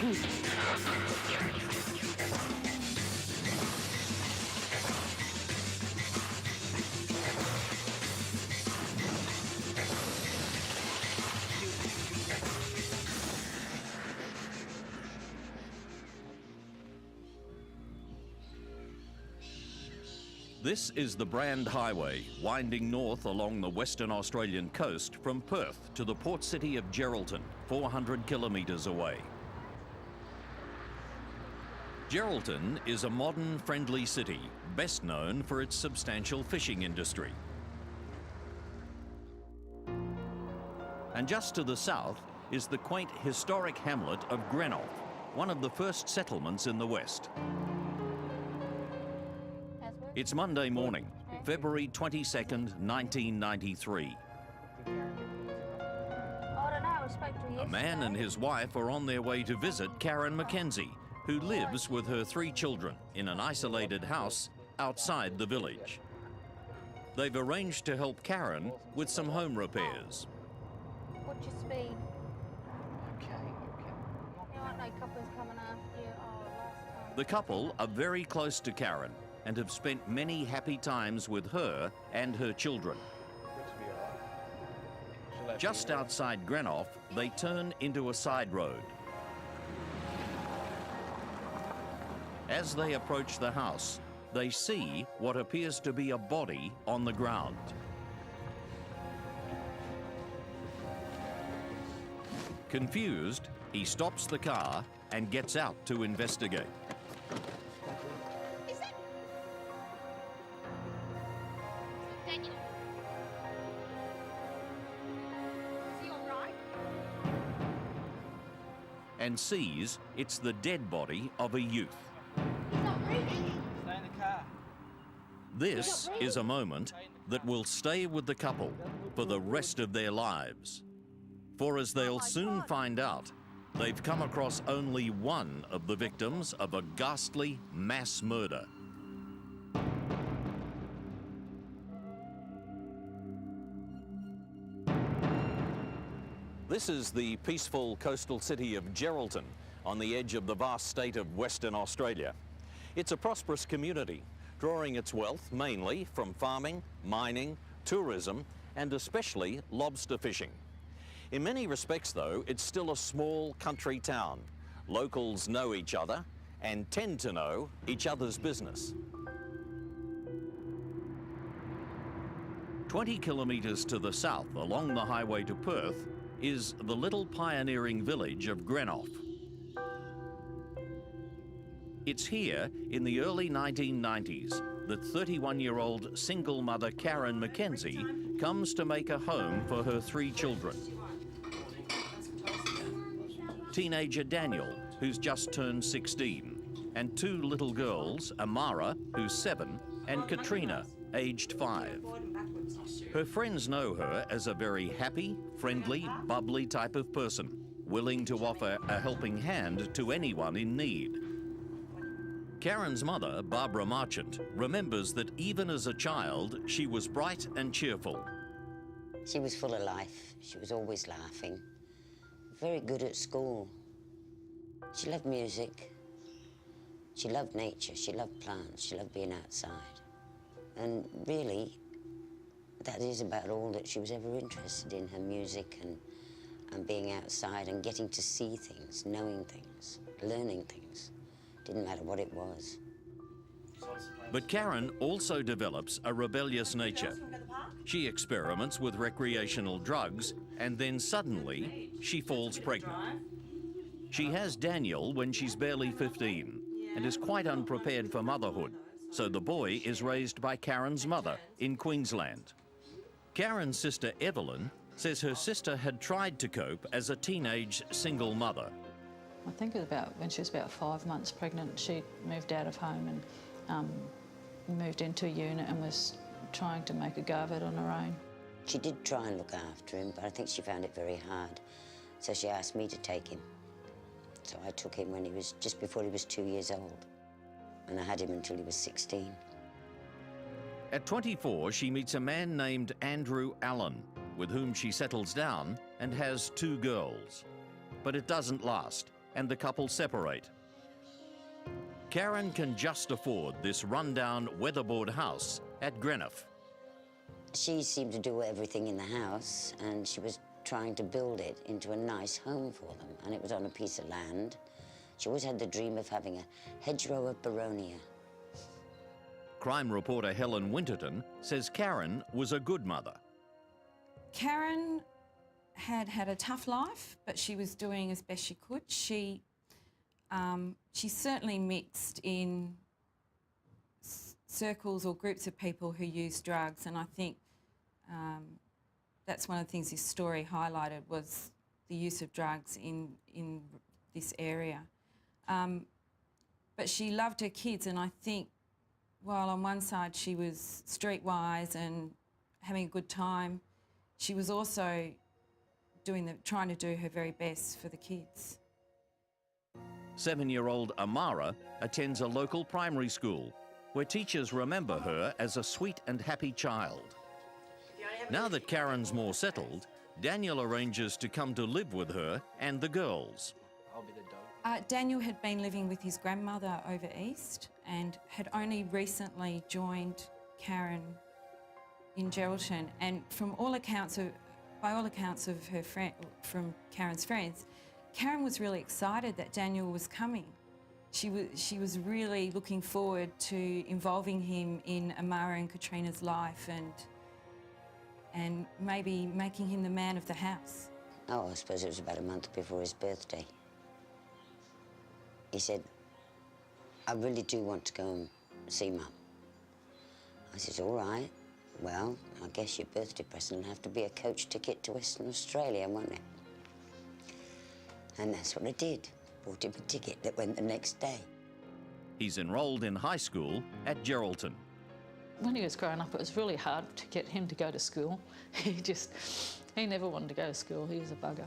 This is the Brand Highway, winding north along the Western Australian coast from Perth to the port city of Geraldton, 400 kilometres away. Geraldton is a modern, friendly city, best known for its substantial fishing industry. And just to the south is the quaint historic hamlet of Greenough, one of the first settlements in the west. It's Monday morning, February 22nd, 1993. A man and his wife are on their way to visit Karen Mackenzie, who lives with her 3 children in an isolated house outside the village. They've arranged to help Karen with some home repairs. What's your speed? Okay. You aren't no couples coming after you. Oh, last time. The couple are very close to Karen and have spent many happy times with her and her children. Just outside Greenough, they turn into a side road. As they approach the house, they see what appears to be a body on the ground. Confused, he stops the car and gets out to investigate. Daniel. Is he all right? And sees it's the dead body of a youth. He's not breathing. Stay in the car. This is a moment that will stay with the couple for the rest of their lives. For as they'll soon find out, they've come across only one of the victims of a ghastly mass murder. This is the peaceful coastal city of Geraldton on the edge of the vast state of Western Australia. It's a prosperous community, drawing its wealth mainly from farming, mining, tourism, and especially lobster fishing. In many respects, though, it's still a small country town. Locals know each other and tend to know each other's business. 20 kilometres to the south along the highway to Perth is the little pioneering village of Greenough. It's here in the early 1990s that 31-year-old single mother Karen Mackenzie comes to make a home for her 3 children. Teenager Daniel, who's just turned 16, and 2 little girls, Amara, who's 7, and Katrina, aged 5. Her friends know her as a very happy, friendly, bubbly type of person, willing to offer a helping hand to anyone in need. Karen's mother, Barbara Marchant, remembers that even as a child, she was bright and cheerful. She was full of life. She was always laughing. Very good at school. She loved music. She loved nature. She loved plants. She loved being outside. And really, that is about all that she was ever interested in, her music and being outside and getting to see things, knowing things, learning things. Didn't matter what it was. But Karen also develops a rebellious nature. She experiments with recreational drugs and then suddenly she falls pregnant. She has Daniel when she's barely 15 and is quite unprepared for motherhood, so the boy is raised by Karen's mother in Queensland. Karen's sister Evelyn says her sister had tried to cope as a teenage single mother. I think it was about when she was about 5 months pregnant, she moved out of home and moved into a unit and was trying to make a go of it on her own. She did try and look after him, but I think she found it very hard. So she asked me to take him. So I took him when he was just before he was 2 years old. And I had him until he was 16. At 24, she meets a man named Andrew Allen, with whom she settles down and has 2 girls. But it doesn't last, and the couple separate. Karen can just afford this rundown weatherboard house at Greenough. She seemed to do everything in the house, and she was trying to build it into a nice home for them, and it was on a piece of land. She always had the dream of having a hedgerow of Baronia. Crime reporter Helen Winterton says Karen was a good mother. Karen had had a tough life, but she was doing as best she could. She certainly mixed in circles or groups of people who used drugs, and I think that's one of the things this story highlighted was the use of drugs in this area. But she loved her kids, and I think while on one side she was streetwise and having a good time, she was also trying to do her very best for the kids. 7-year-old Amara attends a local primary school where teachers remember her as a sweet and happy child. Now that Karen's more settled, Daniel arranges to come to live with her and the girls. Daniel had been living with his grandmother over east and had only recently joined Karen in Geraldton. And by all accounts of her from Karen's friends, Karen was really excited that Daniel was coming. She was really looking forward to involving him in Amara and Katrina's life and maybe making him the man of the house. Oh, I suppose it was about a month before his birthday. He said, I really do want to go and see Mum. I said, all right. Well, I guess your birthday present will have to be a coach ticket to Western Australia, won't it? And that's what I did. Bought him a ticket that went the next day. He's enrolled in high school at Geraldton. When he was growing up, it was really hard to get him to go to school. He never wanted to go to school. He was a bugger.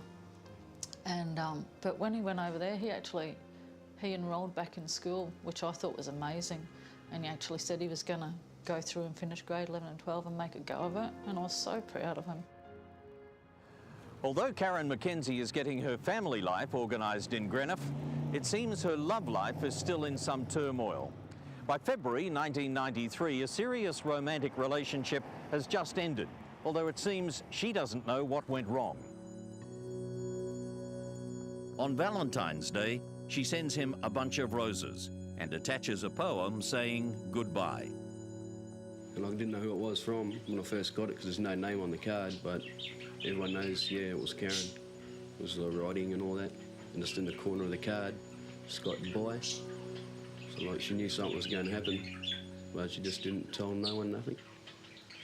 And but when he went over there, he enrolled back in school, which I thought was amazing. And he actually said he was going to go through and finish grade 11 and 12 and make a go of it. And I was so proud of him. Although Karen Mackenzie is getting her family life organised in Greenough, it seems her love life is still in some turmoil. By February 1993, a serious romantic relationship has just ended, although it seems she doesn't know what went wrong. On Valentine's Day, she sends him a bunch of roses and attaches a poem saying goodbye. And I didn't know who it was from when I first got it because there's no name on the card, but everyone knows, yeah, it was Karen. It was the writing and all that. And just in the corner of the card, Scott goodbye. So like she knew something was going to happen, but she just didn't tell no one nothing.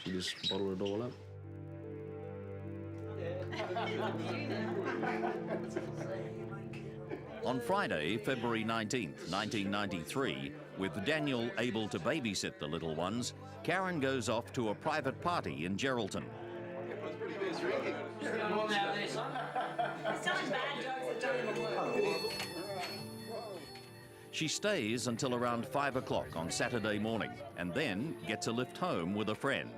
She just bottled it all up. On Friday, February 19th, 1993, with Daniel able to babysit the little ones, Karen goes off to a private party in Geraldton. She stays until around 5 o'clock on Saturday morning and then gets a lift home with a friend.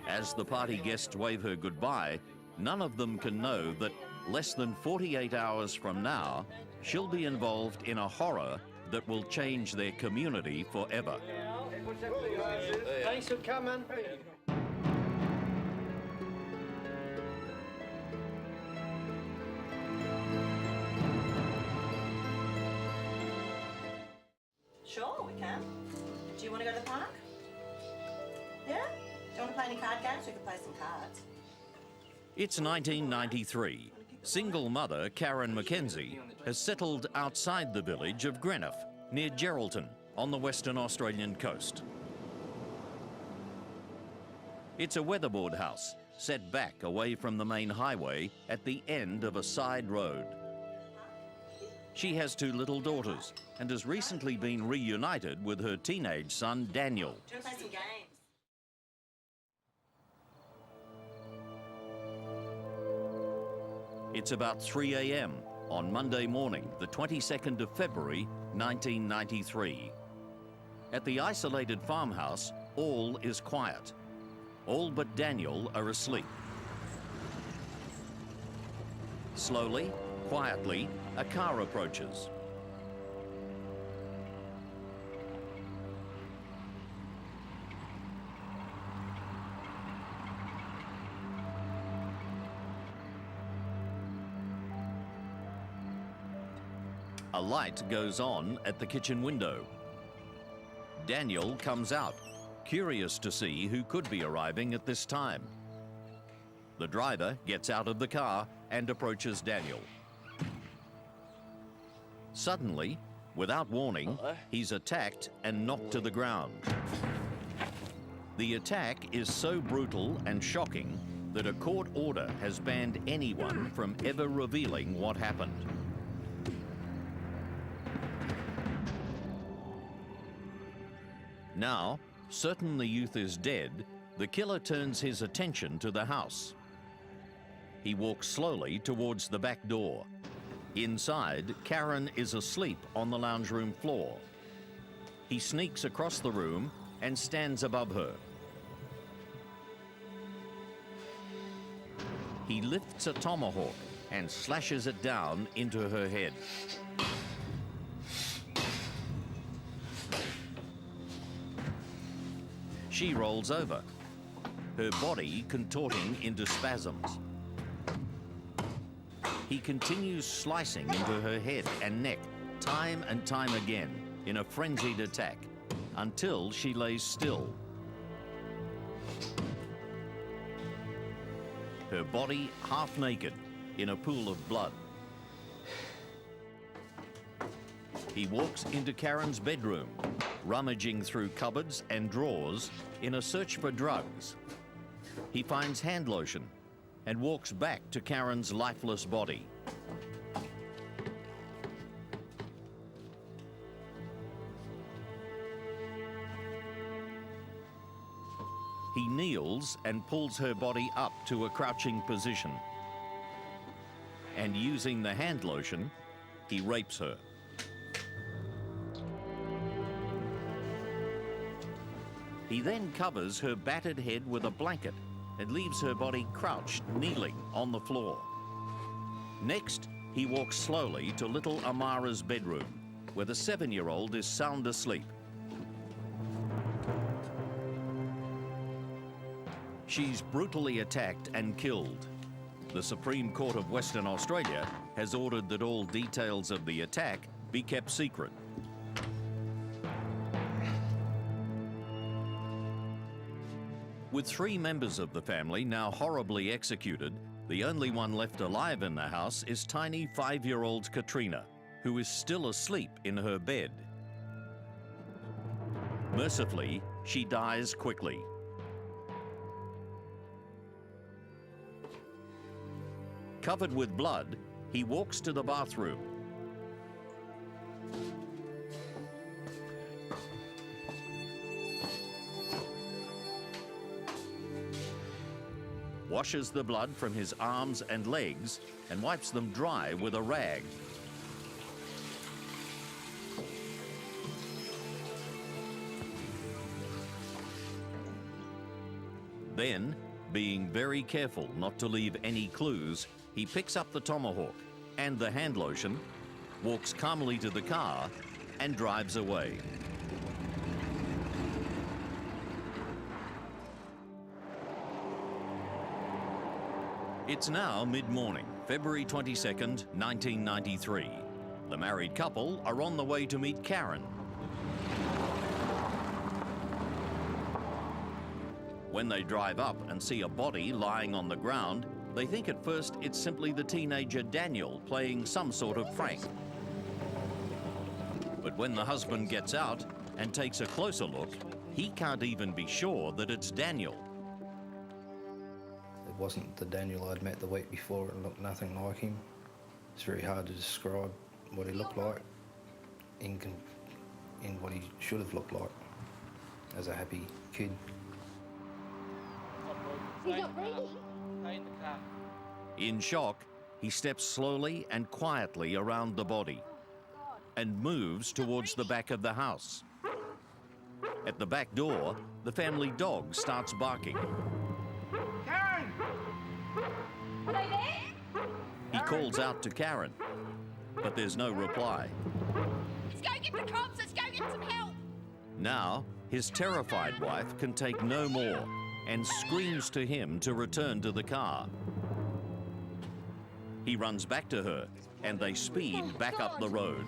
As the party guests wave her goodbye, none of them can know that less than 48 hours from now, she'll be involved in a horror that will change their community forever. Thanks for coming. Sure, we can. Do you want to go to the park? Yeah? Do you want to play any card games? We can play some cards. It's 1993. Single mother Karen Mackenzie has settled outside the village of Greenough, near Geraldton, on the Western Australian coast. It's a weatherboard house, set back away from the main highway at the end of a side road. She has 2 little daughters and has recently been reunited with her teenage son, Daniel. Do you want to play some games? It's about 3 a.m. on Monday morning, the 22nd of February, 1993. At the isolated farmhouse, all is quiet. All but Daniel are asleep. Slowly, Quietly, a car approaches. A light goes on at the kitchen window. Daniel comes out, curious to see who could be arriving at this time. The driver gets out of the car and approaches Daniel. Suddenly, without warning, he's attacked and knocked to the ground. The attack is so brutal and shocking that a court order has banned anyone from ever revealing what happened. Now, certain the youth is dead, the killer turns his attention to the house. He walks slowly towards the back door. Inside, Karen is asleep on the lounge room floor. He sneaks across the room and stands above her. He lifts a tomahawk and slashes it down into her head. She rolls over, her body contorting into spasms. He continues slicing into her head and neck, time and time again, in a frenzied attack, until she lays still. Her body half naked, in a pool of blood. He walks into Karen's bedroom, rummaging through cupboards and drawers in a search for drugs. He finds hand lotion and walks back to Karen's lifeless body. He kneels and pulls her body up to a crouching position. And using the hand lotion, he rapes her. He then covers her battered head with a blanket and leaves her body crouched, kneeling on the floor. Next, he walks slowly to little Amara's bedroom, where the 7-year-old is sound asleep. She's brutally attacked and killed. The Supreme Court of Western Australia has ordered that all details of the attack be kept secret. With 3 members of the family now horribly executed, the only one left alive in the house is tiny 5-year-old Katrina, who is still asleep in her bed. Mercifully, she dies quickly. Covered with blood, he walks to the bathroom. Washes the blood from his arms and legs and wipes them dry with a rag. Then, being very careful not to leave any clues, he picks up the tomahawk and the hand lotion, walks calmly to the car, and drives away. It's now mid-morning, February 22nd, 1993. The married couple are on the way to meet Karen. When they drive up and see a body lying on the ground, they think at first it's simply the teenager Daniel playing some sort of prank. But when the husband gets out and takes a closer look, he can't even be sure that it's Daniel. It wasn't the Daniel I'd met the week before. It looked nothing like him. It's very hard to describe what he looked like in what he should have looked like as a happy kid. In shock, he steps slowly and quietly around the body and moves towards the back of the house. At the back door, the family dog starts barking. Karen! Are they there? He calls out to Karen, but there's no reply. Let's go get the cops, let's go get some help. Now, his terrified wife can take no more and screams to him to return to the car. He runs back to her and they speed back up the road.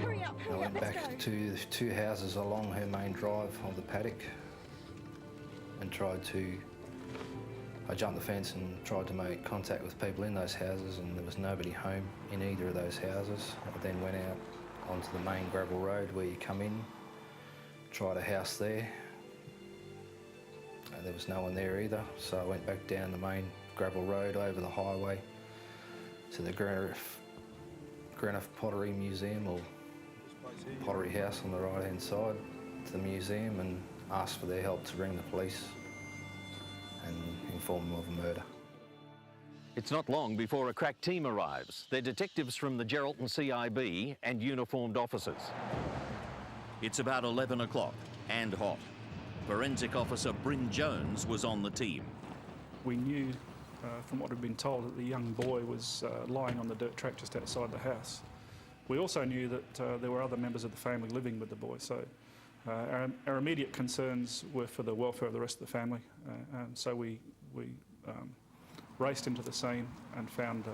Hurry up, I hurry up, went let's back go. to the two houses along her main drive of the paddock and I jumped the fence and tried to make contact with people in those houses, and there was nobody home in either of those houses. I then went out onto the main gravel road where you come in, tried a house there. There was no one there either, so I went back down the main gravel road over the highway to the Greenough Pottery Museum, or Pottery House on the right-hand side, to the museum, and asked for their help to ring the police and inform them of a murder. It's not long before a crack team arrives. They're detectives from the Geraldton CIB and uniformed officers. It's about 11 o'clock and hot. Forensic officer Bryn Jones was on the team. We knew from what had been told that the young boy was lying on the dirt track just outside the house. We also knew that there were other members of the family living with the boy, so our immediate concerns were for the welfare of the rest of the family. And so we raced into the scene and found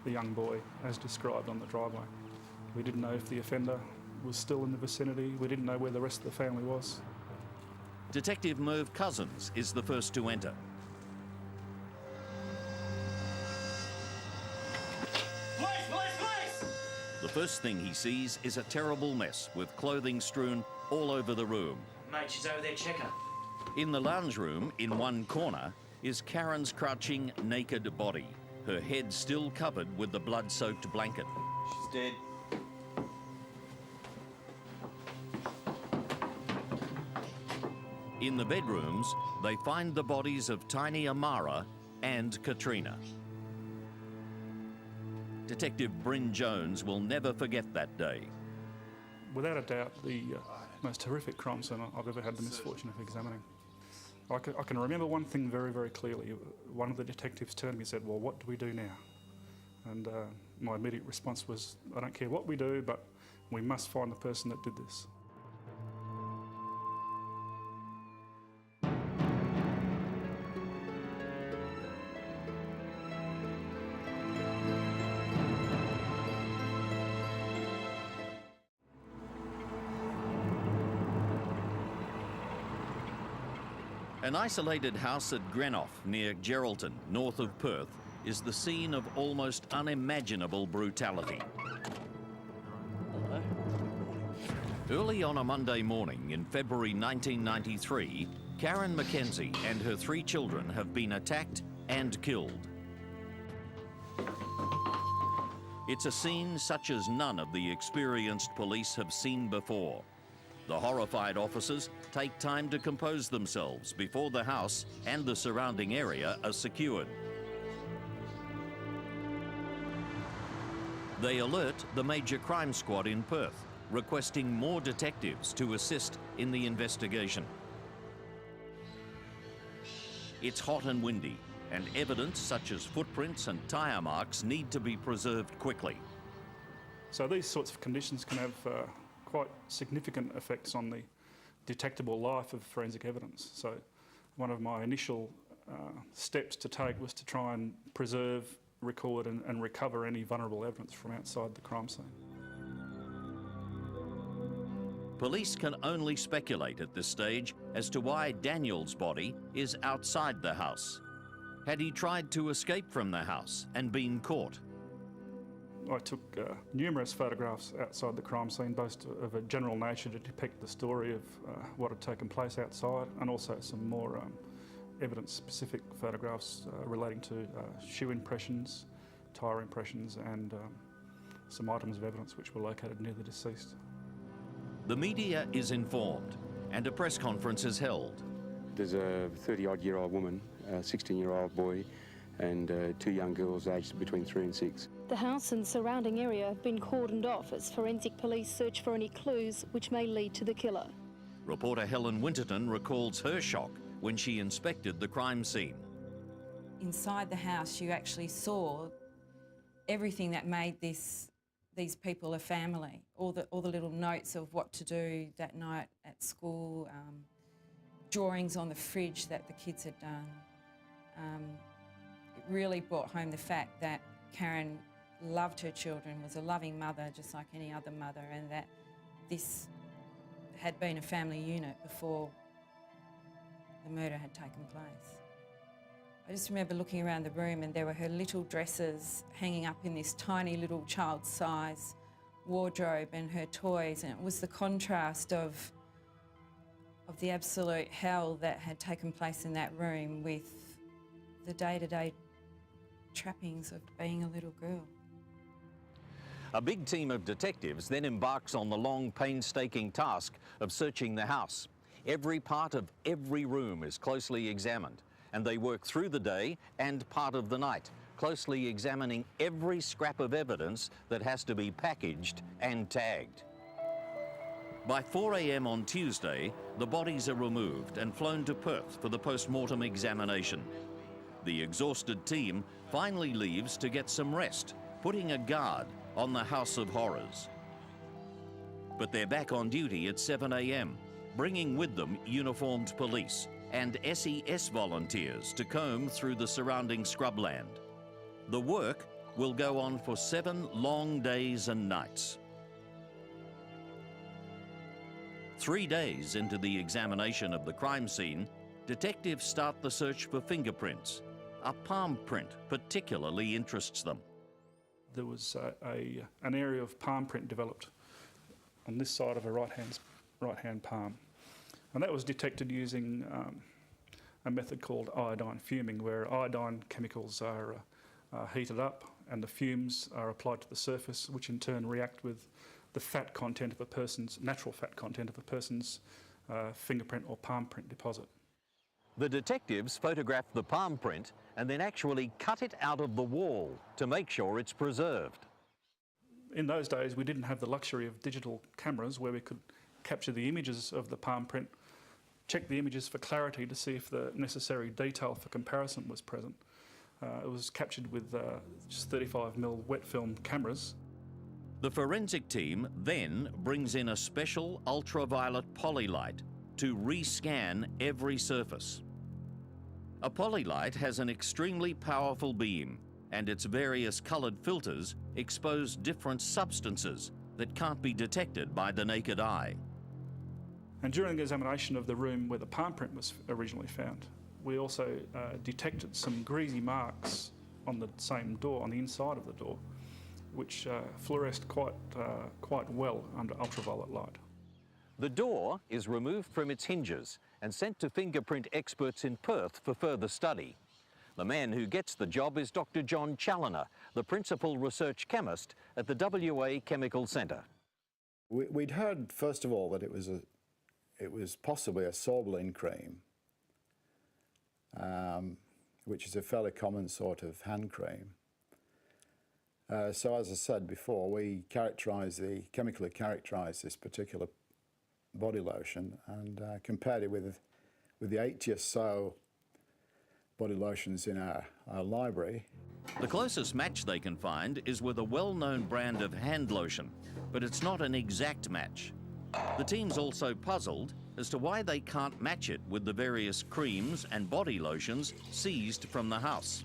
the young boy as described on the driveway. We didn't know if the offender was still in the vicinity. We didn't know where the rest of the family was. Detective Merv Cousins is the first to enter. Police, police, police! The first thing he sees is a terrible mess with clothing strewn all over the room. Mate, she's over there, check her. In the lounge room, in one corner, is Karen's crouching, naked body, her head still covered with the blood-soaked blanket. She's dead. In the bedrooms, they find the bodies of tiny Amara and Katrina. Detective Bryn Jones will never forget that day. Without a doubt, the most horrific crime scene I've ever had the misfortune of examining. I can remember one thing very, very clearly. One of the detectives turned to me and said, "Well, what do we do now?" And my immediate response was, "I don't care what we do, but we must find the person that did this." An isolated house at Greenough, near Geraldton, north of Perth, is the scene of almost unimaginable brutality. Early on a Monday morning in February 1993, Karen Mackenzie and her 3 children have been attacked and killed. It's a scene such as none of the experienced police have seen before. The horrified officers take time to compose themselves before the house and the surrounding area are secured. They alert the major crime squad in Perth, requesting more detectives to assist in the investigation. It's hot and windy, and evidence such as footprints and tyre marks need to be preserved quickly. So these sorts of conditions can have quite significant effects on the detectable life of forensic evidence. So one of my initial steps to take was to try and preserve, record and recover any vulnerable evidence from outside the crime scene. Police can only speculate at this stage as to why Daniel's body is outside the house. Had he tried to escape from the house and been caught? I took numerous photographs outside the crime scene, both of a general nature to depict the story of what had taken place outside, and also some more evidence-specific photographs relating to shoe impressions, tyre impressions, and some items of evidence which were located near the deceased. The media is informed, and a press conference is held. There's a 30-odd-year-old woman, a 16-year-old boy, and 2 young girls aged between 3 and 6. The house and surrounding area have been cordoned off as forensic police search for any clues which may lead to the killer. Reporter Helen Winterton recalls her shock when she inspected the crime scene. Inside the house, you actually saw everything that made these people a family. All the little notes of what to do that night at school, drawings on the fridge that the kids had done. It really brought home the fact that Karen loved her children, was a loving mother just like any other mother, and that this had been a family unit before the murder had taken place. I just remember looking around the room and there were her little dresses hanging up in this tiny little child's size wardrobe and her toys, and it was the contrast of the absolute hell that had taken place in that room with the day-to-day trappings of being a little girl. A big team of detectives then embarks on the long, painstaking task of searching the house. Every part of every room is closely examined, and they work through the day and part of the night, closely examining every scrap of evidence that has to be packaged and tagged. By 4 a.m. on Tuesday, the bodies are removed and flown to Perth for the post-mortem examination. The exhausted team finally leaves to get some rest, putting a guard on the House of Horrors. But they're back on duty at 7 a.m, bringing with them uniformed police and SES volunteers to comb through the surrounding scrubland. The work will go on for 7 long days and nights. 3 days into the examination of the crime scene, detectives start the search for fingerprints. A palm print particularly interests them. There was an area of palm print developed on this side of a right-hand palm. And that was detected using a method called iodine fuming, where iodine chemicals are heated up and the fumes are applied to the surface, which in turn react with the fat content of a person's, natural fat content of a person's fingerprint or palm print deposit. The detectives photograph the palm print and then actually cut it out of the wall to make sure it's preserved. In those days, we didn't have the luxury of digital cameras where we could capture the images of the palm print, check the images for clarity to see if the necessary detail for comparison was present. It was captured with just 35mm wet film cameras. The forensic team then brings in a special ultraviolet polylight to rescan every surface. A polylight has an extremely powerful beam, and its various coloured filters expose different substances that can't be detected by the naked eye. And during the examination of the room where the palm print was originally found, we also detected some greasy marks on the same door, on the inside of the door, which fluoresced quite well under ultraviolet light. The door is removed from its hinges and sent to fingerprint experts in Perth for further study. The man who gets the job is Dr. John Challoner, the principal research chemist at the WA Chemical Centre. We'd heard, first of all, that it was possibly a sorbeline cream, which is a fairly common sort of hand cream. So as I said before, we chemically characterised this particular body lotion and compared it with the 80 or so body lotions in our library. The closest match they can find is with a well-known brand of hand lotion, but it's not an exact match. The team's also puzzled as to why they can't match it with the various creams and body lotions seized from the house.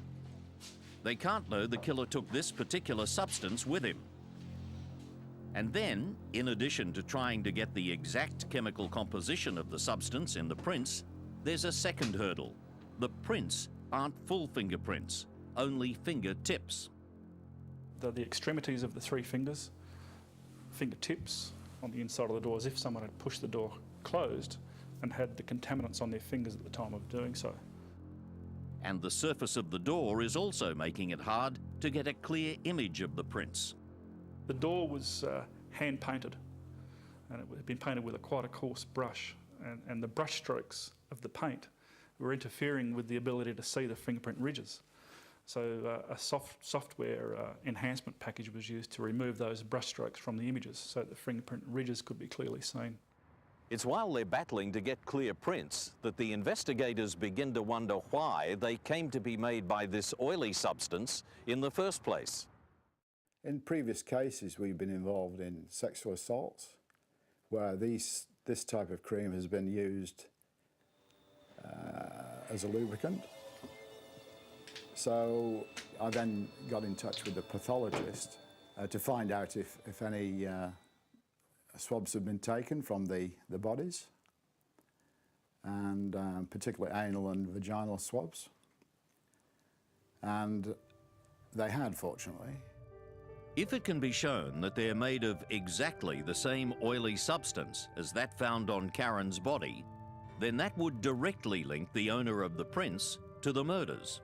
They can't know the killer took this particular substance with him. And then, in addition to trying to get the exact chemical composition of the substance in the prints, there's a second hurdle. The prints aren't full fingerprints, only fingertips. The extremities of the 3 fingers, fingertips on the inside of the door, as if someone had pushed the door closed and had the contaminants on their fingers at the time of doing so. And the surface of the door is also making it hard to get a clear image of the prints. The door was hand painted, and it had been painted with quite a coarse brush, and the brush strokes of the paint were interfering with the ability to see the fingerprint ridges. So a software enhancement package was used to remove those brush strokes from the images so that the fingerprint ridges could be clearly seen. It's while they're battling to get clear prints that the investigators begin to wonder why they came to be made by this oily substance in the first place. In previous cases, we've been involved in sexual assaults, where this type of cream has been used as a lubricant. So I then got in touch with the pathologist to find out if any swabs had been taken from the bodies, and particularly anal and vaginal swabs. And they had, fortunately. If it can be shown that they're made of exactly the same oily substance as that found on Karen's body, then that would directly link the owner of the prints to the murders.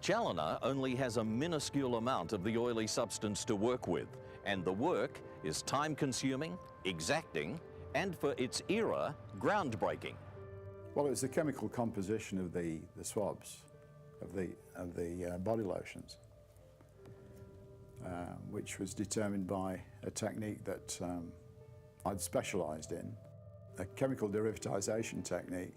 Challoner only has a minuscule amount of the oily substance to work with, and the work is time-consuming, exacting, and for its era, groundbreaking. Well, it was the chemical composition of the swabs, of the body lotions, which was determined by a technique that I'd specialised in, a chemical derivatization technique,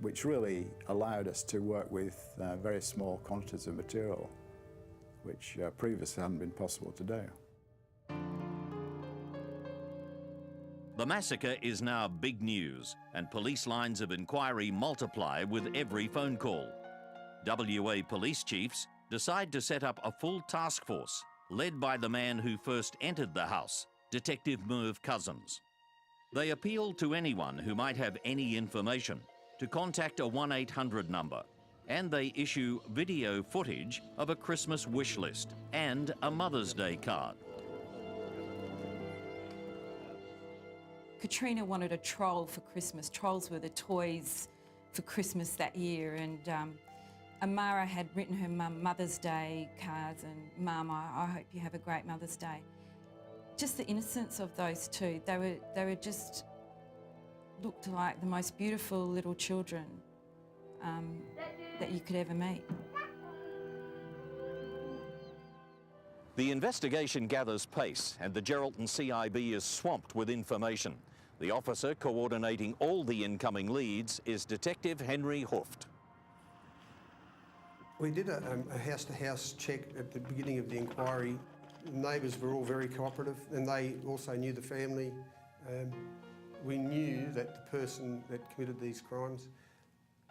which really allowed us to work with very small quantities of material, which previously hadn't been possible to do. The massacre is now big news, and police lines of inquiry multiply with every phone call. WA police chiefs decide to set up a full task force led by the man who first entered the house, Detective Merv Cousins. They appeal to anyone who might have any information to contact a 1-800 number, and they issue video footage of a Christmas wish list and a Mother's Day card. Katrina wanted a troll for Christmas. Trolls were the toys for Christmas that year, and Amara had written her mum Mother's Day cards, and Mum, I hope you have a great Mother's Day. Just the innocence of those two. They were just looked like the most beautiful little children that you could ever meet. The investigation gathers pace, and the Geraldton CIB is swamped with information. The officer coordinating all the incoming leads is Detective Henry Hooft. We did a house-to-house check at the beginning of the inquiry. The neighbours were all very cooperative, and they also knew the family. We knew that the person that committed these crimes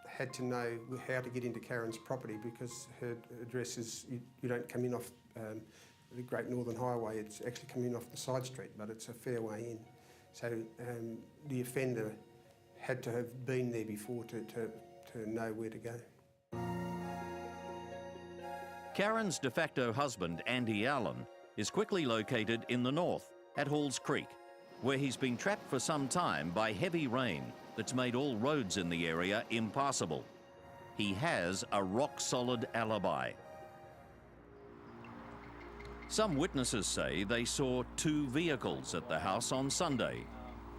had to know how to get into Karen's property, because her address is, you don't come in off the Great Northern Highway, it's actually coming off the side street, but it's a fair way in. So the offender had to have been there before to know where to go. Karen's de facto husband, Andy Allen, is quickly located in the north at Halls Creek, where he's been trapped for some time by heavy rain that's made all roads in the area impassable. He has a rock-solid alibi. Some witnesses say they saw 2 vehicles at the house on Sunday,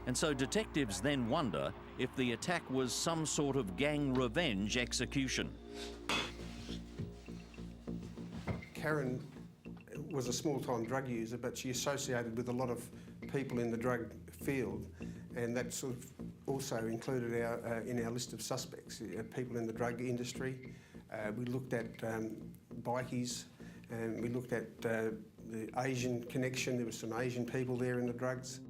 and so detectives then wonder if the attack was some sort of gang revenge execution. Karen was a small-time drug user, but she associated with a lot of people in the drug field, and that sort of also included in our list of suspects, people in the drug industry. We looked at bikies, and we looked at the Asian connection. There were some Asian people there in the drugs.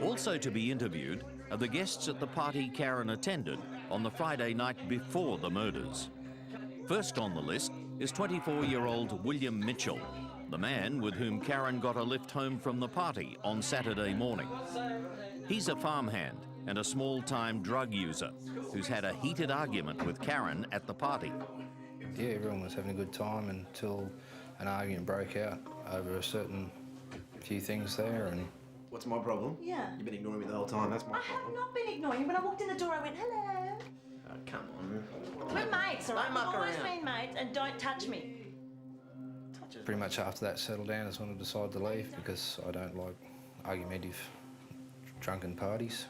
Also to be interviewed are the guests at the party Karen attended on the Friday night before the murders. First on the list is 24-year-old William Mitchell, the man with whom Karen got a lift home from the party on Saturday morning. He's a farmhand and a small-time drug user who's had a heated argument with Karen at the party. Yeah, everyone was having a good time until an argument broke out over a certain few things there. And what's my problem? Yeah. You've been ignoring me the whole time, that's my problem. I have not been ignoring you. When I walked in the door, I went, hello. Oh, come on. We're mates, all right? Don't muck We've always around. been mates, and don't touch me. pretty much after that settled down is when I decided to leave, because I don't like argumentative drunken parties.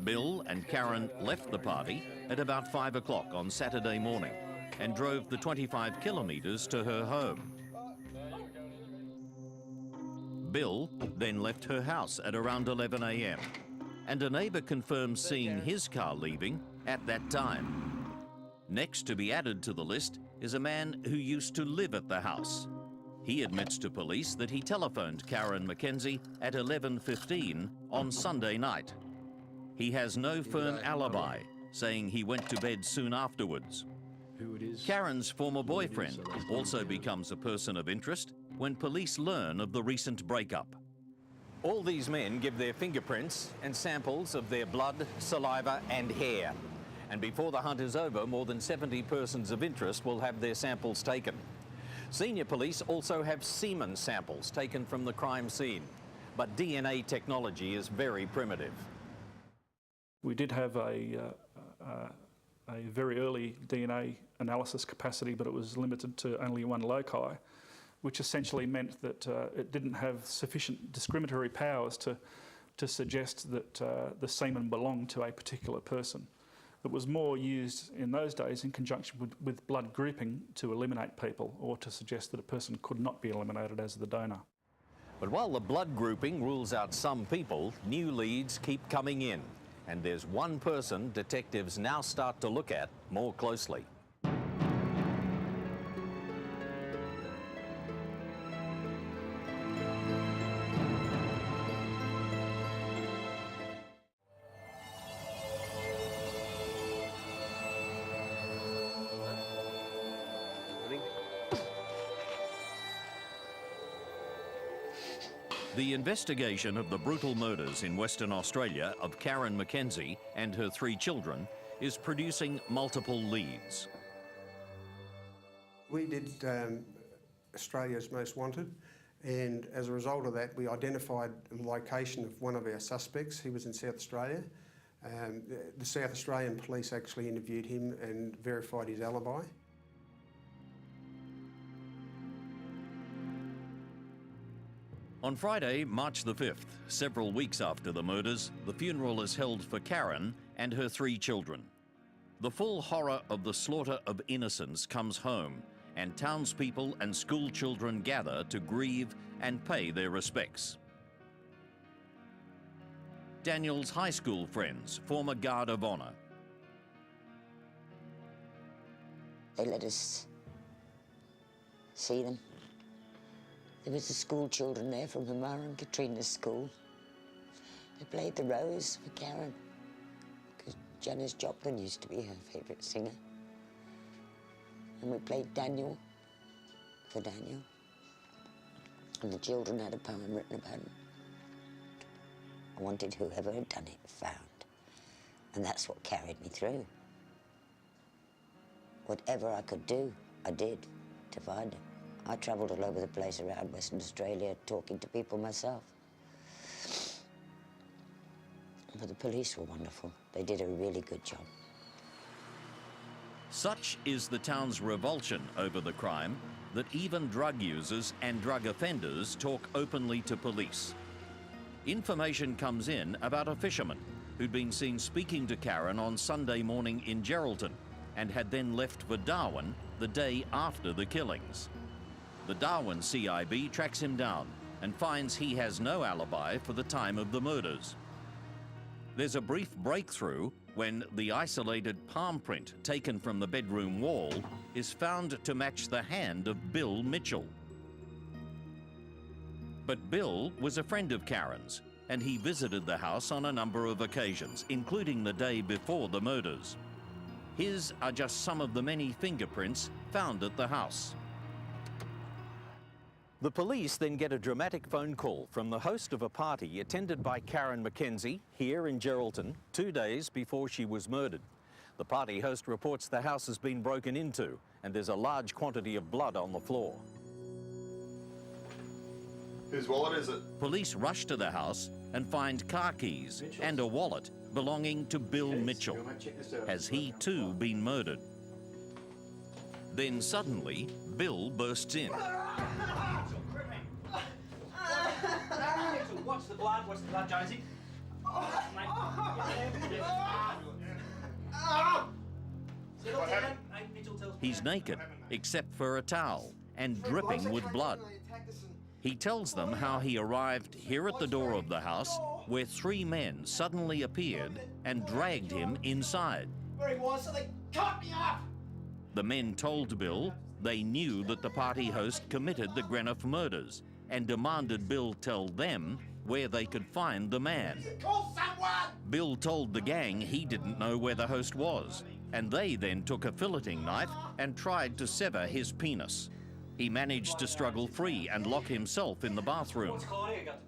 Bill and Karen left the party at about 5 o'clock on Saturday morning and drove the 25 kilometres to her home. Bill then left her house at around 11 a.m. and a neighbour confirms seeing his car leaving at that time. Next to be added to the list is a man who used to live at the house. He admits to police that he telephoned Karen Mackenzie at 11:15 on Sunday night. He has no firm alibi, saying he went to bed soon afterwards. Karen's former boyfriend also becomes a person of interest when police learn of the recent breakup. All these men give their fingerprints and samples of their blood, saliva and hair. And before the hunt is over, more than 70 persons of interest will have their samples taken. Senior police also have semen samples taken from the crime scene, but DNA technology is very primitive. We did have a very early DNA analysis capacity, but it was limited to only one loci, which essentially meant that it didn't have sufficient discriminatory powers to suggest that the semen belonged to a particular person. It was more used in those days in conjunction with blood grouping to eliminate people, or to suggest that a person could not be eliminated as the donor. But while the blood grouping rules out some people, new leads keep coming in. And there's one person detectives now start to look at more closely. The investigation of the brutal murders in Western Australia of Karen Mackenzie and her 3 children is producing multiple leads. We did Australia's Most Wanted, and as a result of that we identified the location of one of our suspects. He was in South Australia. The South Australian police actually interviewed him and verified his alibi. On Friday, March the 5th, several weeks after the murders, the funeral is held for Karen and her 3 children. The full horror of the slaughter of innocents comes home, and townspeople and school children gather to grieve and pay their respects. Daniel's high school friends form a guard of honour. They let us see them. There was the school children there from Hamara and Katrina's school. They played the Rose for Karen, because Janis Joplin used to be her favourite singer. And we played Daniel for Daniel. And the children had a poem written about him. I wanted whoever had done it found. And that's what carried me through. Whatever I could do, I did to find him. I travelled all over the place around Western Australia talking to people myself. But the police were wonderful. They did a really good job. Such is the town's revulsion over the crime that even drug users and drug offenders talk openly to police. Information comes in about a fisherman who'd been seen speaking to Karen on Sunday morning in Geraldton and had then left for Darwin the day after the killings. The Darwin CIB tracks him down and finds he has no alibi for the time of the murders. There's a brief breakthrough when the isolated palm print taken from the bedroom wall is found to match the hand of Bill Mitchell. But Bill was a friend of Karen's, and he visited the house on a number of occasions, including the day before the murders. His are just some of the many fingerprints found at the house. The police then get a dramatic phone call from the host of a party attended by Karen Mackenzie here in Geraldton 2 days before she was murdered. The party host reports the house has been broken into and there's a large quantity of blood on the floor. Whose wallet is it? Police rush to the house and find car keys and a wallet belonging to Bill Mitchell. Has he too been murdered? Then suddenly, Bill bursts in. What's the blood, Jonesy? He's naked, except for a towel, and dripping with blood. He tells them how he arrived here at the door of the house, where 3 men suddenly appeared and dragged him inside. Where he was, so they cut me up! The men told Bill they knew that the party host committed the Greenough murders and demanded Bill tell them where they could find the man. Call someone! Bill told the gang he didn't know where the host was, and they then took a filleting knife and tried to sever his penis. He managed to struggle free and lock himself in the bathroom.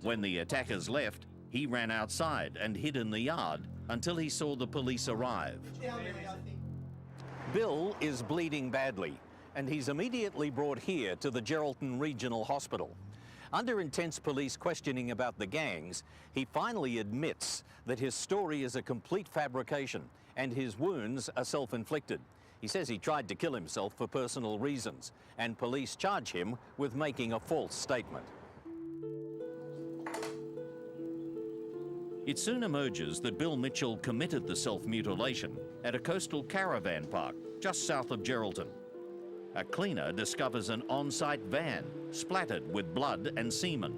When the attackers left, he ran outside and hid in the yard until he saw the police arrive. Bill is bleeding badly, and he's immediately brought here to the Geraldton Regional Hospital. Under intense police questioning about the gangs, he finally admits that his story is a complete fabrication and his wounds are self-inflicted. He says he tried to kill himself for personal reasons, and police charge him with making a false statement. It soon emerges that Bill Mitchell committed the self-mutilation at a coastal caravan park just south of Geraldton. A cleaner discovers an on-site van splattered with blood and semen.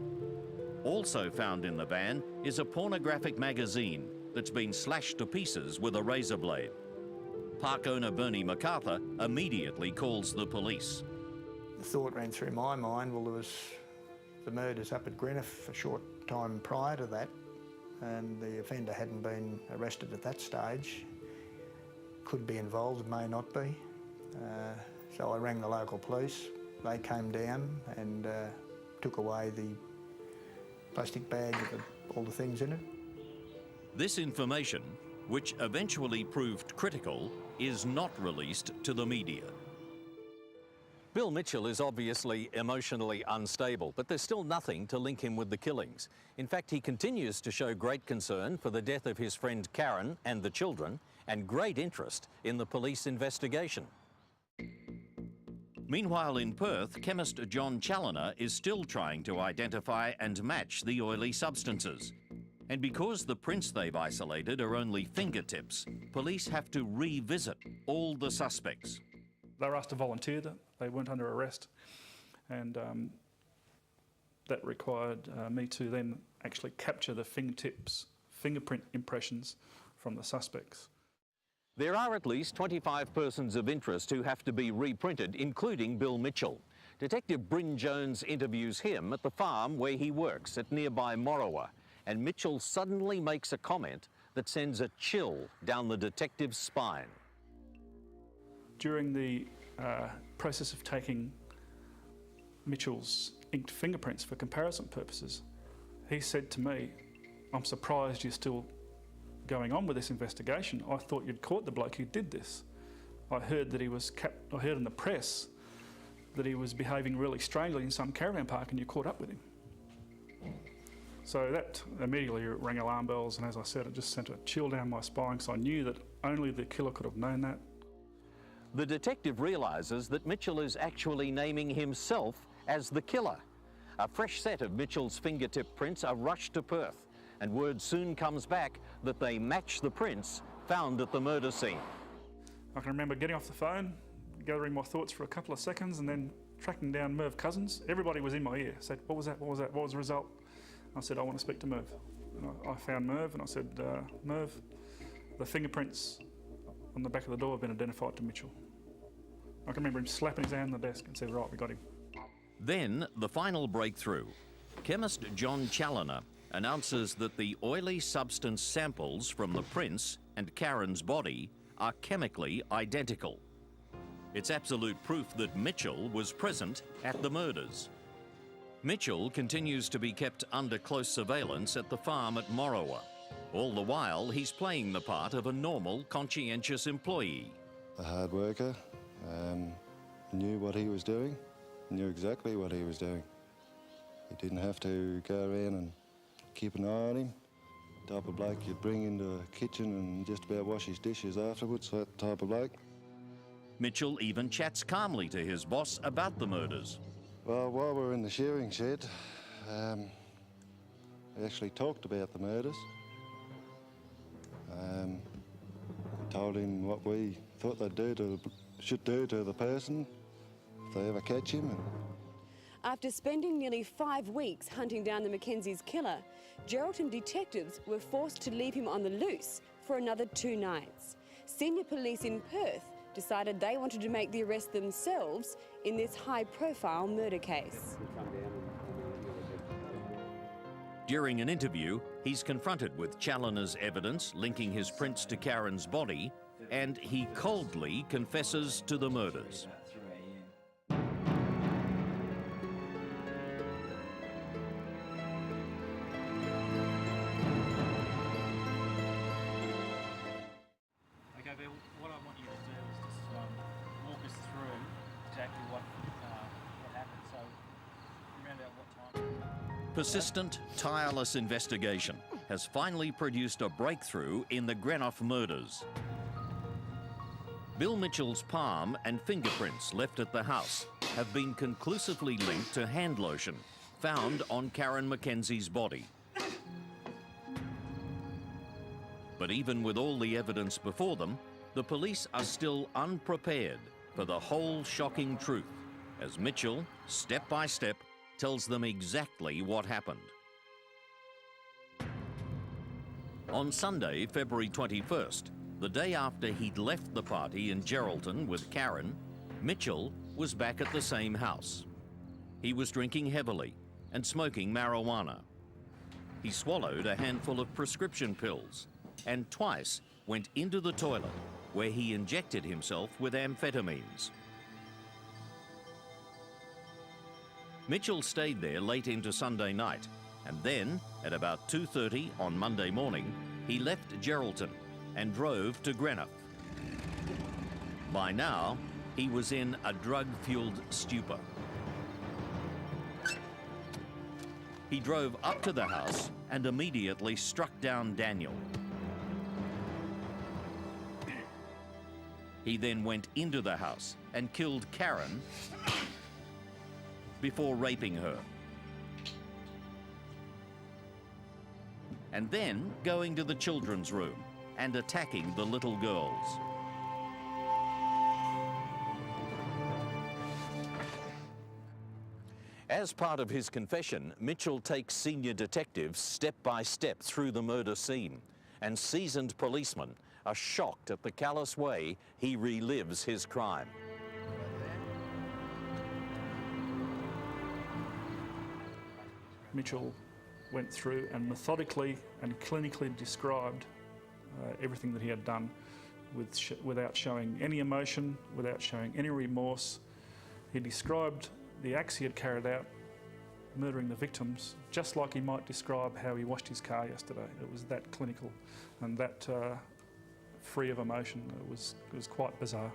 Also found in the van is a pornographic magazine that's been slashed to pieces with a razor blade. Park owner Bernie MacArthur immediately calls the police. The thought ran through my mind, well, there was the murders up at Greenough a short time prior to that, and the offender hadn't been arrested at that stage. Could be involved, may not be. So I rang the local police. They came down and took away the plastic bag with all the things in it. This information, which eventually proved critical, is not released to the media. Bill Mitchell is obviously emotionally unstable, but there's still nothing to link him with the killings. In fact, he continues to show great concern for the death of his friend Karen and the children, and great interest in the police investigation. Meanwhile, in Perth, chemist John Challoner is still trying to identify and match the oily substances. And because the prints they've isolated are only fingertips, police have to revisit all the suspects. They were asked to volunteer, they weren't under arrest, and that required me to then actually capture the fingerprint impressions from the suspects. There are at least 25 persons of interest who have to be reprinted, including Bill Mitchell. Detective Bryn Jones interviews him at the farm where he works at nearby Morawa, and Mitchell suddenly makes a comment that sends a chill down the detective's spine. During the process of taking Mitchell's inked fingerprints for comparison purposes, he said to me, "I'm surprised you're still going on with this investigation. I thought you'd caught the bloke who did this. I heard that I heard in the press that he was behaving really strangely in some caravan park and you caught up with him." So that immediately rang alarm bells, and as I said, it just sent a chill down my spine because I knew that only the killer could have known that. The detective realises that Mitchell is actually naming himself as the killer. A fresh set of Mitchell's fingertip prints are rushed to Perth, and word soon comes back that they match the prints found at the murder scene. I can remember getting off the phone, gathering my thoughts for a couple of seconds, and then tracking down Merv Cousins. Everybody was in my ear, said, "What was that? What was that? What was the result?" I said, "I want to speak to Merv." And I found Merv and I said, "Merv, the fingerprints on the back of the door have been identified to Mitchell." I can remember him slapping his hand on the desk and said, "Right, we got him." Then the final breakthrough. Chemist John Challoner announces that the oily substance samples from the prints and Karen's body are chemically identical. It's absolute proof that Mitchell was present at the murders. Mitchell continues to be kept under close surveillance at the farm at Morawa. All the while, he's playing the part of a normal, conscientious employee. A hard worker, knew what he was doing, knew exactly what he was doing. He didn't have to go around and keep an eye on him. Type of bloke you'd bring into a kitchen and just about wash his dishes afterwards, that type of bloke. Mitchell even chats calmly to his boss about the murders. Well, while we were in the shearing shed, we actually talked about the murders. We told him what we thought they'd should do to the person if they ever catch him. After spending nearly 5 weeks hunting down the Mackenzies' killer, Geraldton detectives were forced to leave him on the loose for another 2 nights. Senior police in Perth decided they wanted to make the arrest themselves in this high-profile murder case. During an interview, he's confronted with Challoner's evidence linking his prints to Karen's body, and he coldly confesses to the murders. Okay, Bill, what I want you to do is just walk us through exactly what happened. So, around about what time? Persistent, tireless investigation has finally produced a breakthrough in the Greenough murders. Bill Mitchell's palm and fingerprints left at the house have been conclusively linked to hand lotion found on Karen Mackenzie's body. But even with all the evidence before them, the police are still unprepared for the whole shocking truth, as Mitchell, step by step, tells them exactly what happened. On Sunday, February 21st, the day after he'd left the party in Geraldton with Karen, Mitchell was back at the same house. He was drinking heavily and smoking marijuana. He swallowed a handful of prescription pills and twice went into the toilet where he injected himself with amphetamines. Mitchell stayed there late into Sunday night, and then, at about 2:30 on Monday morning, he left Geraldton and drove to Greenough. By now, he was in a drug-fueled stupor. He drove up to the house and immediately struck down Daniel. He then went into the house and killed Karen before raping her. And then going to the children's room and attacking the little girls. As part of his confession, Mitchell takes senior detectives step by step through the murder scene, and seasoned policemen are shocked at the callous way he relives his crime. Mitchell went through and methodically and clinically described everything that he had done without showing any emotion, without showing any remorse. He described the acts he had carried out, murdering the victims, just like he might describe how he washed his car yesterday. It was that clinical and that free of emotion. It was quite bizarre.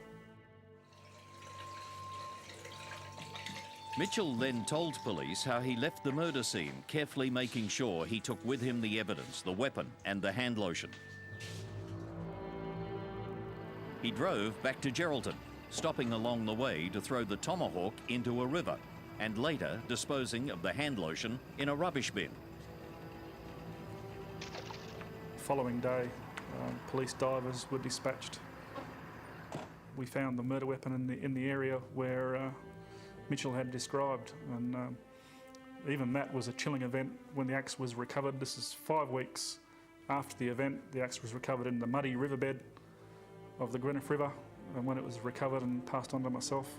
Mitchell then told police how he left the murder scene, carefully making sure he took with him the evidence, the weapon and the hand lotion. He drove back to Geraldton, stopping along the way to throw the tomahawk into a river and later disposing of the hand lotion in a rubbish bin. The following day, police divers were dispatched. We found the murder weapon in the area where Mitchell had described, and even that was a chilling event when the axe was recovered. This is 5 weeks after the event. The axe was recovered in the muddy riverbed of the Greenough River, and when it was recovered and passed on to myself,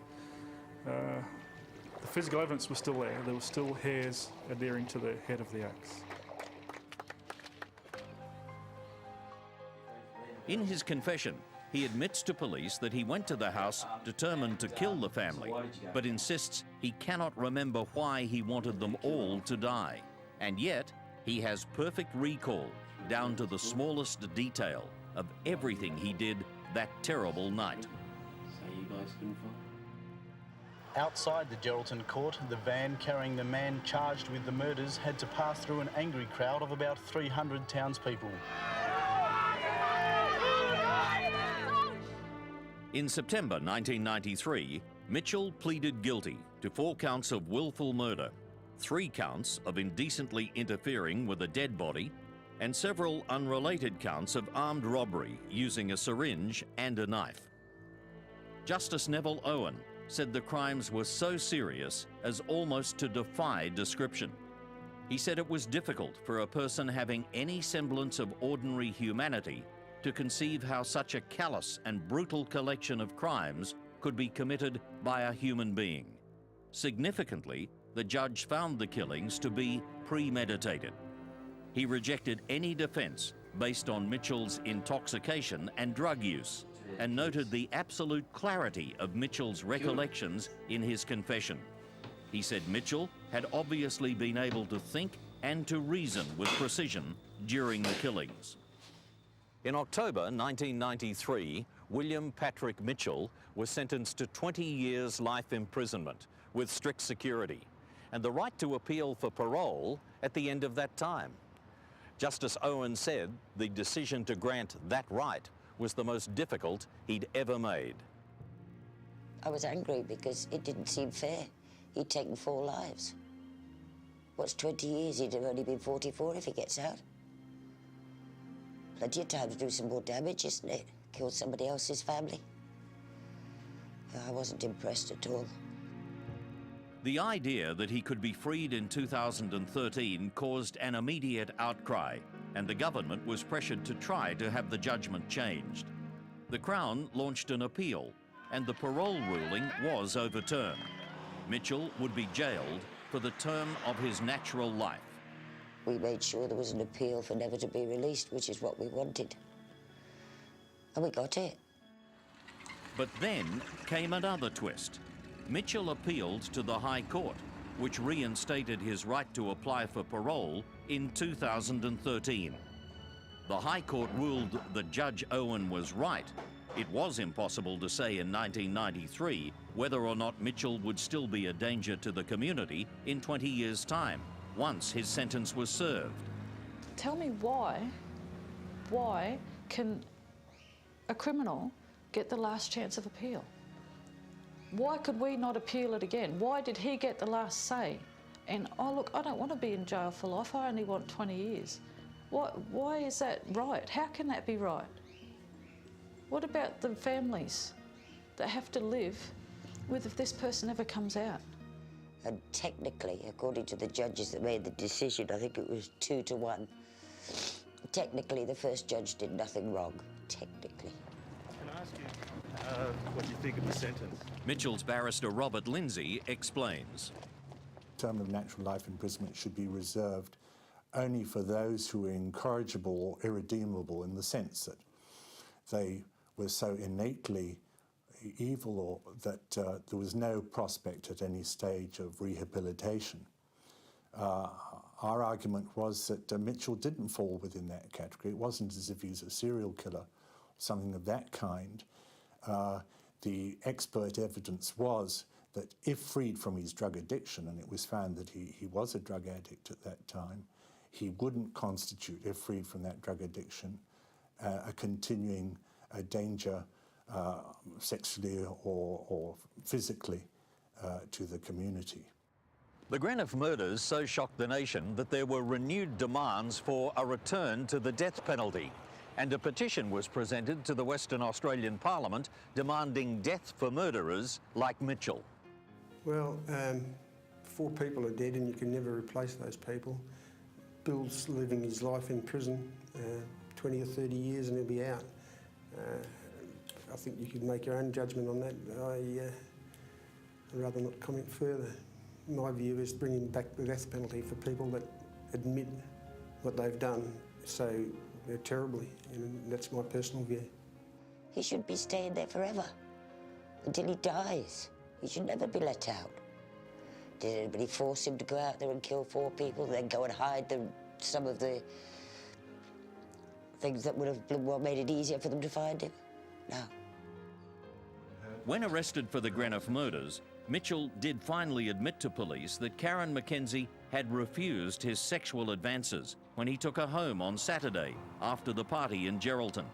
the physical evidence was still there. There were still hairs adhering to the head of the axe. In his confession, he admits to police that he went to the house determined to kill the family, but insists he cannot remember why he wanted them all to die. And yet, he has perfect recall, down to the smallest detail, of everything he did that terrible night. Outside the Geraldton court, the van carrying the man charged with the murders had to pass through an angry crowd of about 300 townspeople. In September 1993, Mitchell pleaded guilty to 4 counts of willful murder, 3 counts of indecently interfering with a dead body, and several unrelated counts of armed robbery using a syringe and a knife. Justice Neville Owen said the crimes were so serious as almost to defy description. He said it was difficult for a person having any semblance of ordinary humanity to conceive how such a callous and brutal collection of crimes could be committed by a human being. Significantly, the judge found the killings to be premeditated. He rejected any defence based on Mitchell's intoxication and drug use, and noted the absolute clarity of Mitchell's recollections in his confession. He said Mitchell had obviously been able to think and to reason with precision during the killings. In October 1993, William Patrick Mitchell was sentenced to 20 years life imprisonment with strict security and the right to appeal for parole at the end of that time. Justice Owen said the decision to grant that right was the most difficult he'd ever made. I was angry because it didn't seem fair. He'd taken 4 lives. What's 20 years? He'd have only been 44 if he gets out. Plenty of time to do some more damage, isn't it? Kill somebody else's family. I wasn't impressed at all. The idea that he could be freed in 2013 caused an immediate outcry, and the government was pressured to try to have the judgment changed. The Crown launched an appeal, and the parole ruling was overturned. Mitchell would be jailed for the term of his natural life. We made sure there was an appeal for never to be released, which is what we wanted. And we got it. But then came another twist. Mitchell appealed to the High Court, which reinstated his right to apply for parole in 2013. The High Court ruled that Judge Owen was right. It was impossible to say in 1993 whether or not Mitchell would still be a danger to the community in 20 years' time, once his sentence was served. Tell me why can a criminal get the last chance of appeal? Why could we not appeal it again? Why did he get the last say? And, oh look, I don't want to be in jail for life, I only want 20 years. Why is that right? How can that be right? What about the families that have to live with if this person ever comes out? And technically, according to the judges that made the decision, I think it was 2 to 1. Technically, the first judge did nothing wrong, technically. Can I ask you what you think of the sentence? Mitchell's barrister Robert Lindsay explains. Term of natural life imprisonment should be reserved only for those who are incorrigible or irredeemable in the sense that they were so innately evil or that there was no prospect at any stage of rehabilitation. Our argument was that Mitchell didn't fall within that category. It wasn't as if he's a serial killer, something of that kind. The expert evidence was that if freed from his drug addiction, and it was found that he was a drug addict at that time, he wouldn't constitute, if freed from that drug addiction, a continuing danger sexually or physically to the community. The Greenough murders so shocked the nation that there were renewed demands for a return to the death penalty, and a petition was presented to the Western Australian Parliament demanding death for murderers like Mitchell. Well, 4 people are dead and you can never replace those people. Bill's living his life in prison, 20 or 30 years, and he'll be out. I think you could make your own judgment on that. I'd rather not comment further. My view is bringing back the death penalty for people that admit what they've done so terribly, and that's my personal view. He should be staying there forever, until he dies. He should never be let out. Did anybody force him to go out there and kill 4 people, then go and hide some of the things that would have made it easier for them to find him? No. When arrested for the Greenough murders, Mitchell did finally admit to police that Karen McKenzie had refused his sexual advances when he took her home on Saturday after the party in Geraldton.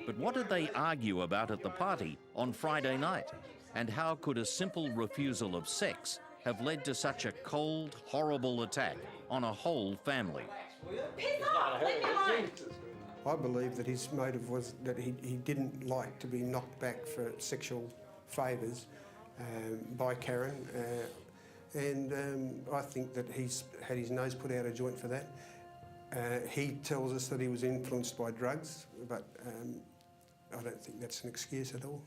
But what did they argue about at the party on Friday night? And how could a simple refusal of sex have led to such a cold, horrible attack on a whole family? I believe that his motive was that he didn't like to be knocked back for sexual favours by Karen, and I think that he's had his nose put out of joint for that. He tells us that he was influenced by drugs, but I don't think that's an excuse at all.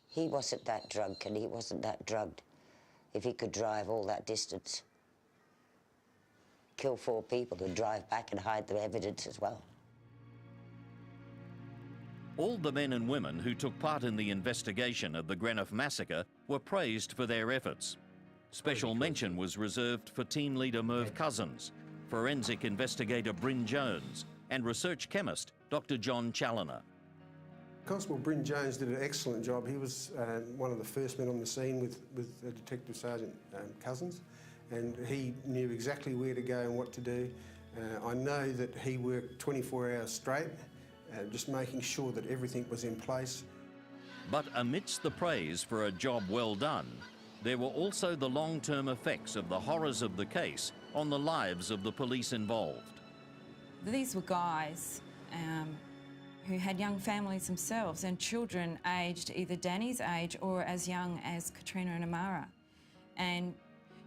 He wasn't that drunk and he wasn't that drugged if he could drive all that distance, kill 4 people and drive back and hide the evidence as well. All the men and women who took part in the investigation of the Greenough massacre were praised for their efforts. Special mention was reserved for team leader Merv Cousins, forensic investigator Bryn Jones, and research chemist Dr. John Challoner. Constable Bryn Jones did an excellent job. He was one of the first men on the scene with Detective Sergeant Cousins, and he knew exactly where to go and what to do. I know that he worked 24 hours straight, just making sure that everything was in place. But amidst the praise for a job well done, there were also the long-term effects of the horrors of the case on the lives of the police involved. These were guys who had young families themselves and children aged either Danny's age or as young as Katrina and Amara. And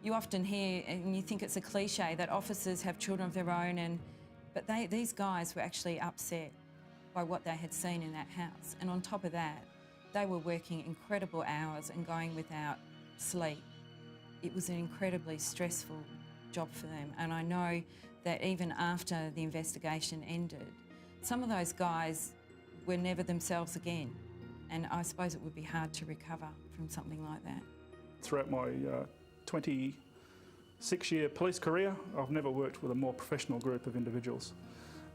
you often hear, and you think it's a cliche, that officers have children of their own, but these guys were actually upset by what they had seen in that house. And on top of that, they were working incredible hours and going without sleep. It was an incredibly stressful job for them. And I know that even after the investigation ended, some of those guys were never themselves again. And I suppose it would be hard to recover from something like that. Throughout my 26-year police career, I've never worked with a more professional group of individuals.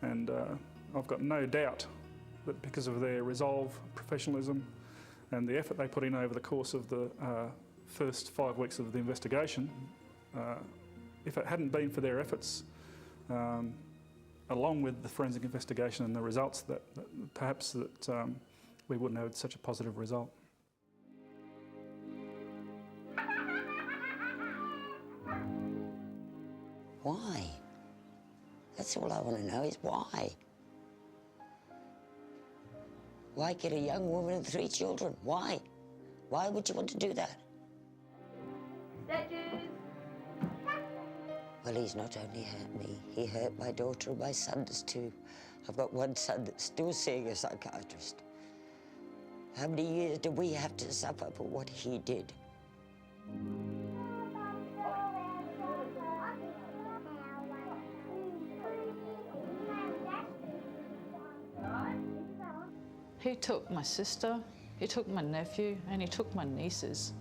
And I've got no doubt that because of their resolve, professionalism, and the effort they put in over the course of the first 5 weeks of the investigation, if it hadn't been for their efforts, along with the forensic investigation and the results, that perhaps we wouldn't have had such a positive result. Why? That's all I want to know is why. Why get a young woman and 3 children? Why? Why would you want to do that? Well, he's not only hurt me, he hurt my daughter and my sons too. I've got one son that's still seeing a psychiatrist. How many years do we have to suffer for what he did? He took my sister, he took my nephew, and he took my nieces.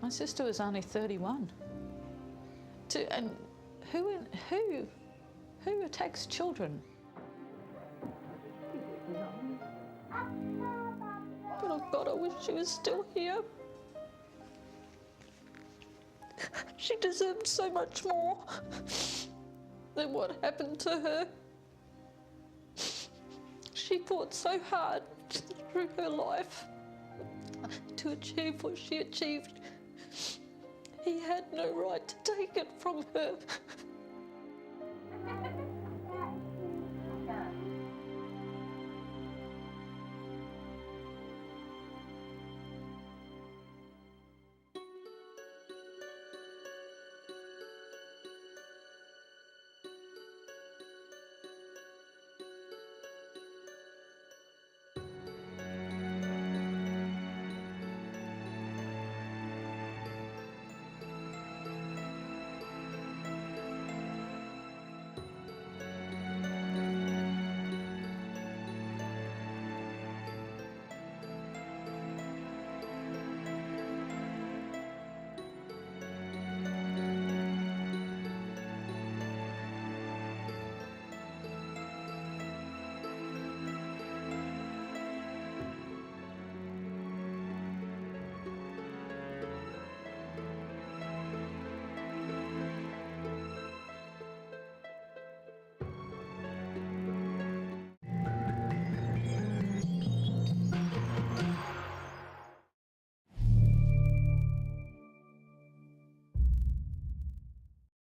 My sister was only 31. And who attacks children? But oh God, I wish she was still here. She deserved so much more than what happened to her. She fought so hard through her life to achieve what she achieved. He had no right to take it from her.